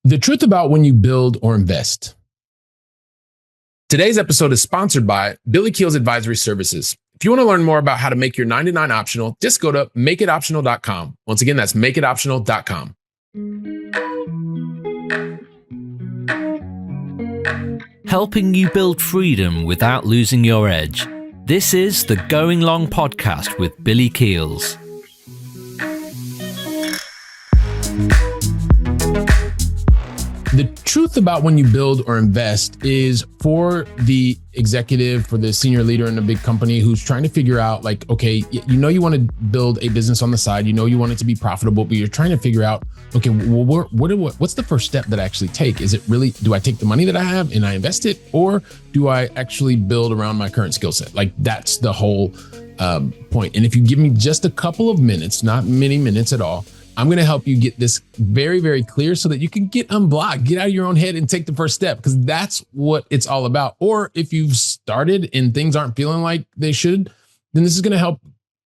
The truth about when you build or invest. Today's episode is sponsored by Billy Keels Advisory Services. If you want to learn more about how to make your 99 optional, just go to makeitoptional.com. Once again, that's makeitoptional.com. Helping you build freedom without losing your edge. This is the Going Long podcast with Billy Keels. The truth about when you build or invest is for the executive, for the senior leader in a big company who's trying to figure out, like, okay, you know, you want to build a business on the side, you know, you want it to be profitable, but you're trying to figure out, okay, well, what's the first step that I actually take? Is it really, do I take the money that I have and I invest it, or do I actually build around my current skill set? Like, that's the whole point. And if you give me just a couple of minutes, not many minutes at all, I'm going to help you get this very, very clear so that you can get unblocked, get out of your own head and take the first step, because that's what it's all about. Or if you've started and things aren't feeling like they should, then this is going to help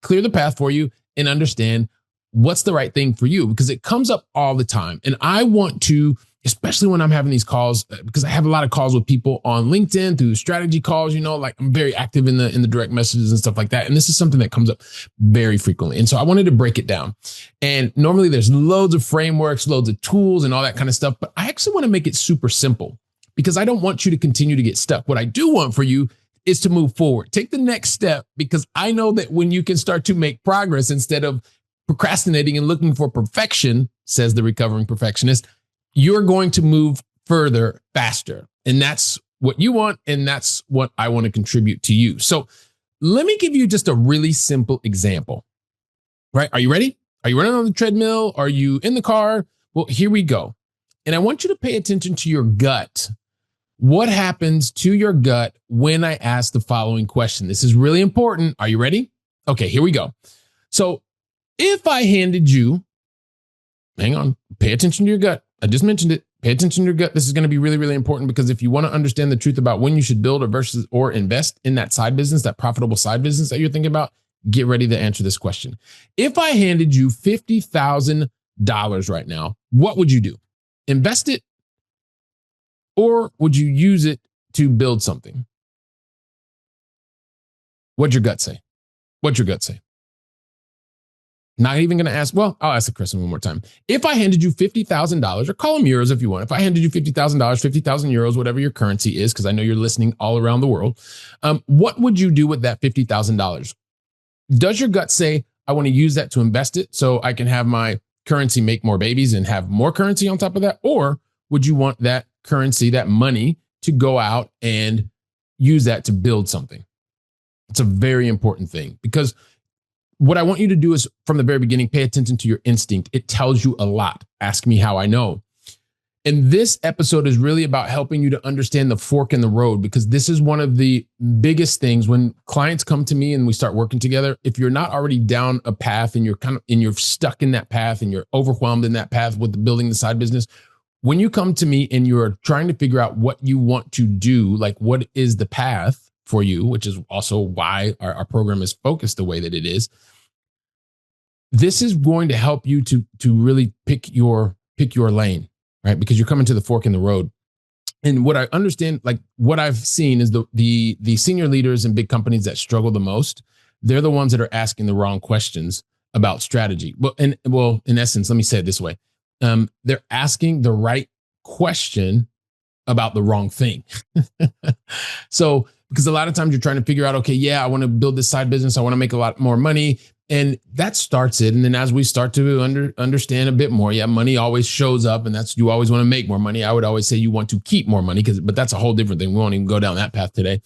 clear the path for you and understand what's the right thing for you, because it comes up all the time. And I want to, especially when I'm having these calls, because I have a lot of calls with people on LinkedIn through strategy calls, you know, like I'm very active in the direct messages and stuff like that. And this is something that comes up very frequently. And so I wanted to break it down. And normally there's loads of frameworks, loads of tools and all that kind of stuff. But I actually want to make it super simple, because I don't want you to continue to get stuck. What I do want for you is to move forward. Take the next step, because I know that when you can start to make progress instead of procrastinating and looking for perfection, says the recovering perfectionist, you're going to move further faster. And that's what you want. And that's what I want to contribute to you. So let me give you just a really simple example, right? Are you ready? Are you running on the treadmill? Are you in the car? Well, here we go. And I want you to pay attention to your gut. What happens to your gut when I ask the following question? This is really important. Are you ready? Okay, here we go. So if I handed you, hang on, pay attention to your gut. I just mentioned it. Pay attention to your gut. This is going to be really, really important, because if you want to understand the truth about when you should build or invest in that side business, that profitable side business that you're thinking about, get ready to answer this question. If I handed you $50,000 right now, what would you do? Invest it, or would you use it to build something? What'd your gut say? What'd your gut say? Not even going to ask. Well, I'll ask the question one more time. If I handed you $50,000, or call them euros if you want. If I handed you $50,000, 50,000 euros, whatever your currency is, because I know you're listening all around the world, what would you do with that $50,000? Does your gut say, I want to use that to invest it so I can have my currency make more babies and have more currency on top of that? Or would you want that currency, that money, to go out and use that to build something? It's a very important thing, because what I want you to do is, from the very beginning, pay attention to your instinct. It tells you a lot. Ask me how I know. And this episode is really about helping you to understand the fork in the road, because this is one of the biggest things when clients come to me and we start working together. If you're not already down a path and you're stuck in that path and you're overwhelmed in that path with the building the side business, when you come to me and you're trying to figure out what you want to do, like what is the path for you, which is also why our program is focused the way that it is. This is going to help you to really pick your lane, right? Because you're coming to the fork in the road. And what I understand, like what I've seen, is the senior leaders in big companies that struggle the most, they're the ones that are asking the wrong questions about strategy. Well, in essence, let me say it this way. They're asking the right question about the wrong thing. So, because a lot of times you're trying to figure out, okay, yeah, I want to build this side business. I want to make a lot more money. And that starts it. And then as we start to understand a bit more, yeah, money always shows up, and you always want to make more money. I would always say you want to keep more money, but that's a whole different thing. We won't even go down that path today.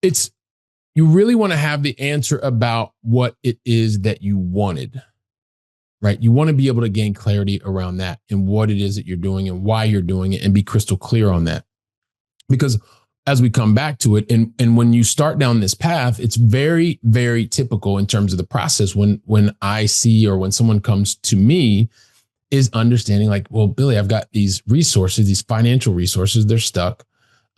You really want to have the answer about what it is that you wanted, right? You want to be able to gain clarity around that and what it is that you're doing and why you're doing it, and be crystal clear on that. Because as we come back to it, and when you start down this path, it's very, very typical in terms of the process when I see, or when someone comes to me, is understanding like, well, Billy, I've got these resources, these financial resources, they're stuck,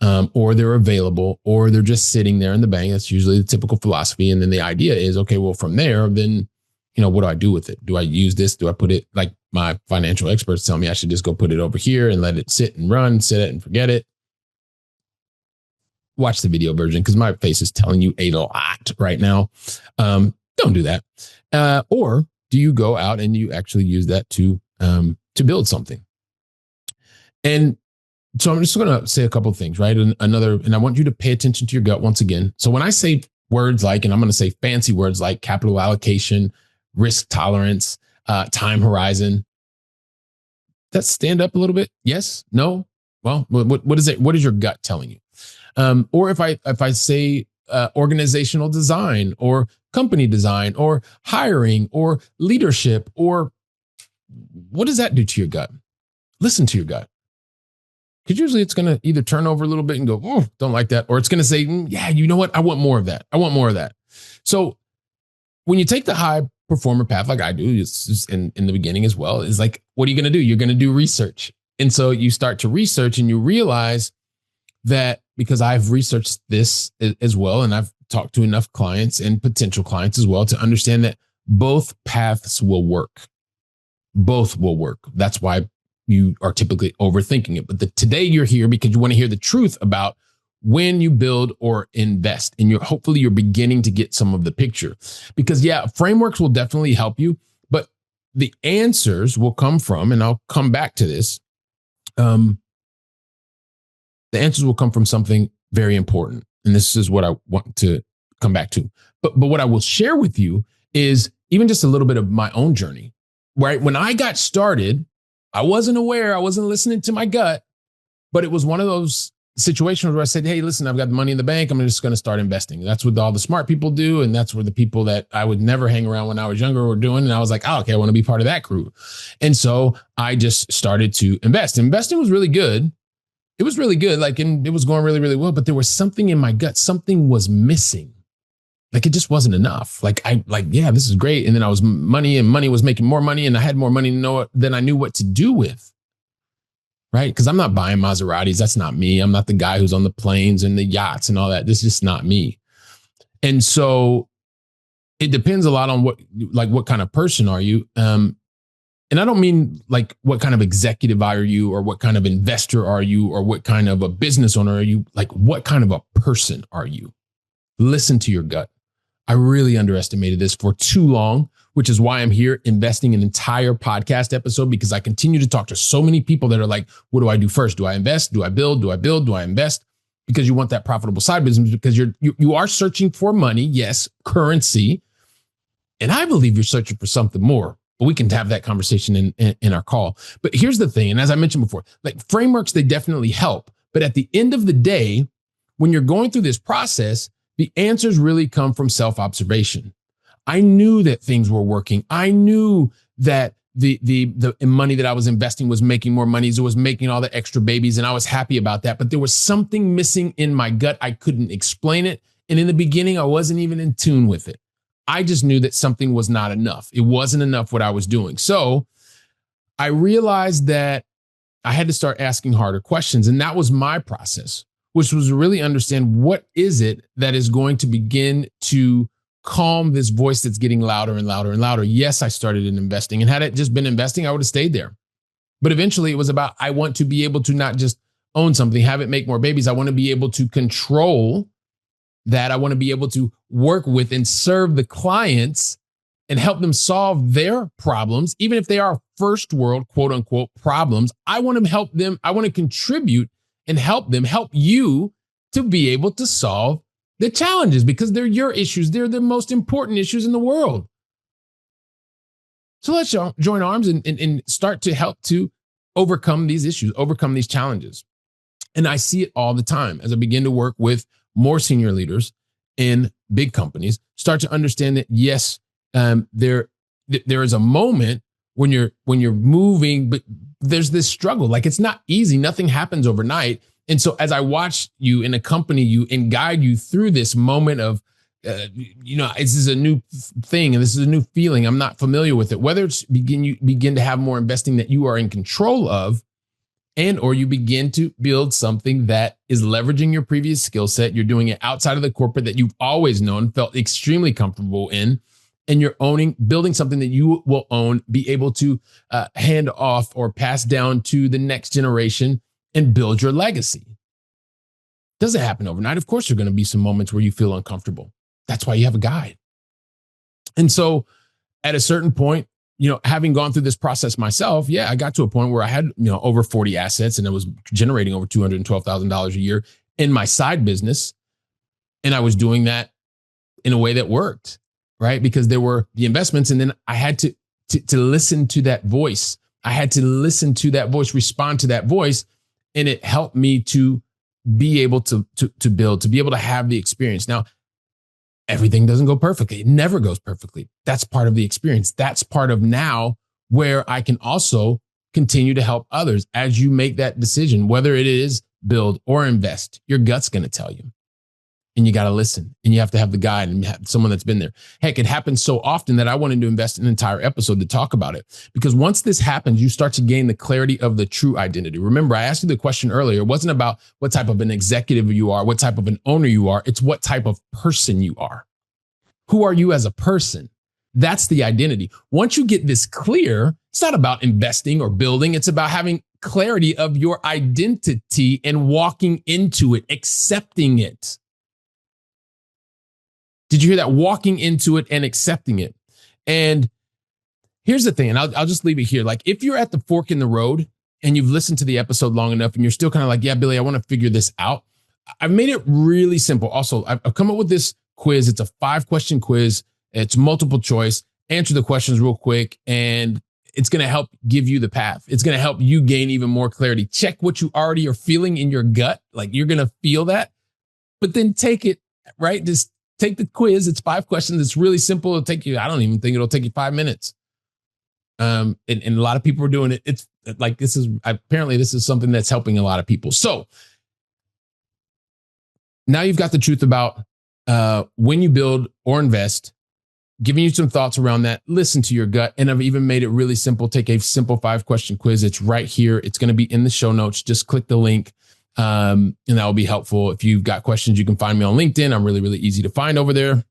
or they're available, or they're just sitting there in the bank. That's usually the typical philosophy. And then the idea is, okay, well, from there, then, what do I do with it? Do I use this? Do I put it, like, my financial experts tell me I should just go put it over here and let it sit and run, set it and forget it. Watch the video version because my face is telling you a lot right now. Don't do that. Or do you go out and you actually use that to build something? And so I'm just going to say a couple of things, right? And I want you to pay attention to your gut once again. So when I say words like, and I'm going to say fancy words like capital allocation, risk tolerance, time horizon, let's stand up a little bit. Yes? No? Well, what is it? What is your gut telling you? Or if I say organizational design or company design or hiring or leadership, or what does that do to your gut? Listen to your gut. Because usually it's going to either turn over a little bit and go, oh, don't like that. Or it's going to say, yeah, you know what? I want more of that. I want more of that. So when you take the high performer path, like I do, it's just in the beginning as well, is like, what are you going to do? You're going to do research. And so you start to research and you realize that, because I've researched this as well, and I've talked to enough clients and potential clients as well to understand that both paths will work. Both will work. That's why you are typically overthinking it. But today you're here because you want to hear the truth about when you build or invest. And hopefully you're beginning to get some of the picture. Because yeah, frameworks will definitely help you, but the answers will come from, and I'll come back to this, the answers will come from something very important. And this is what I want to come back to. But what I will share with you is even just a little bit of my own journey, right? When I got started, I wasn't aware, I wasn't listening to my gut, but it was one of those situations where I said, hey, listen, I've got the money in the bank. I'm just going to start investing. That's what all the smart people do. And that's where the people that I would never hang around when I was younger were doing. And I was like, oh, okay, I want to be part of that crew. And so I just started to invest. Investing was really good. It was really good. And it was going really, really well, but there was something in my gut. Something was missing. It just wasn't enough. Yeah, this is great. And then I was money was making more money, and I had more money than I knew what to do with. Right? Because I'm not buying Maseratis. That's not me. I'm not the guy who's on the planes and the yachts and all that. This is just not me. And so it depends a lot on what kind of person are you? And I don't mean what kind of executive are you, or what kind of investor are you, or what kind of a business owner are you? What kind of a person are you? Listen to your gut. I really underestimated this for too long, which is why I'm here investing an entire podcast episode, because I continue to talk to so many people that are like, what do I do first? Do I invest? Do I build? Do I build? Do I invest? Because you want that profitable side business, because you are searching for money. Yes, currency. And I believe you're searching for something more, but we can have that conversation in our call. But here's the thing. And as I mentioned before, frameworks, they definitely help. But at the end of the day, when you're going through this process, the answers really come from self-observation. I knew that things were working. I knew that the money that I was investing was making more money. It was making all the extra babies, and I was happy about that. But there was something missing in my gut. I couldn't explain it. And in the beginning, I wasn't even in tune with it. I just knew that something was not enough. It wasn't enough what I was doing. So I realized that I had to start asking harder questions. And that was my process, which was to really understand what is it that is going to begin to calm this voice that's getting louder and louder and louder. Yes, I started in investing, and had it just been investing, I would have stayed there. But eventually it was about, I want to be able to not just own something, have it make more babies. I want to be able to control that. I want to be able to work with and serve the clients and help them solve their problems, even if they are first world, quote unquote, problems. I want to help them. I want to contribute and help them, help you to be able to solve the challenges, because they're your issues. They're the most important issues in the world. So let's join arms and start to help to overcome these issues, overcome these challenges. And I see it all the time as I begin to work with more senior leaders in big companies, start to understand that, yes, there is a moment when you're moving, but there's this struggle. It's not easy. Nothing happens overnight. And so as I watch you and accompany you and guide you through this moment of, this is a new thing and this is a new feeling. I'm not familiar with it. Whether it's you begin to have more investing that you are in control of, and or you begin to build something that is leveraging your previous skill set. You're doing it outside of the corporate that you've always known, felt extremely comfortable in, and you're building something that you will own, be able to hand off or pass down to the next generation and build your legacy. Doesn't happen overnight. Of course, there are going to be some moments where you feel uncomfortable. That's why you have a guide. And so at a certain point, having gone through this process myself, I got to a point where I had, over 40 assets and I was generating over $212,000 a year in my side business. And I was doing that in a way that worked, right? Because there were the investments, and then I had to listen to that voice. I had to listen to that voice, respond to that voice, and it helped me to be able to build, to be able to have the experience. Now, everything doesn't go perfectly. It never goes perfectly. That's part of the experience. That's part of now where I can also continue to help others as you make that decision, whether it is build or invest. Your gut's going to tell you. And you got to listen, and you have to have the guide and have someone that's been there. Heck, it happens so often that I wanted to invest an entire episode to talk about it. Because once this happens, you start to gain the clarity of the true identity. Remember, I asked you the question earlier. It wasn't about what type of an executive you are, what type of an owner you are. It's what type of person you are. Who are you as a person? That's the identity. Once you get this clear, it's not about investing or building. It's about having clarity of your identity and walking into it, accepting it. Did you hear that? Walking into it and accepting it. And here's the thing, and I'll just leave it here. Like, if you're at the fork in the road and you've listened to the episode long enough and you're still kind of like, yeah, Billy, I want to figure this out. I've made it really simple. Also, I've come up with this quiz. It's a 5-question quiz. It's multiple choice. Answer the questions real quick, and it's going to help give you the path. It's going to help you gain even more clarity. Check what you already are feeling in your gut. Like, you're going to feel that, but then take it, right? Just take the quiz. It's 5 questions. It's really simple. It'll take you, I don't even think it'll take you 5 minutes. And a lot of people are doing it. It's like, apparently this is something that's helping a lot of people. So now you've got the truth about when you build or invest, giving you some thoughts around that. Listen to your gut. And I've even made it really simple. Take a simple 5-question quiz. It's right here. It's going to be in the show notes. Just click the link. And that will be helpful. If you've got questions, you can find me on LinkedIn. I'm really, really easy to find over there.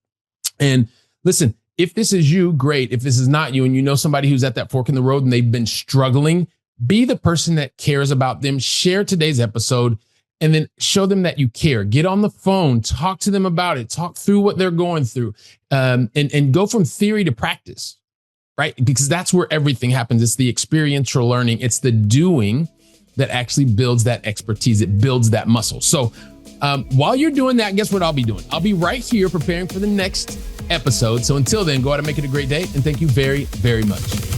And listen, if this is you, great. If this is not you and you know somebody who's at that fork in the road and they've been struggling, be the person that cares about them. Share today's episode and then show them that you care. Get on the phone, talk to them about it, talk through what they're going through, and go from theory to practice, right? Because that's where everything happens. It's the experiential learning. It's the doing that actually builds that expertise. It builds that muscle. So while you're doing that, guess what I'll be doing? I'll be right here preparing for the next episode. So until then, go out and make it a great day. And thank you very, very much.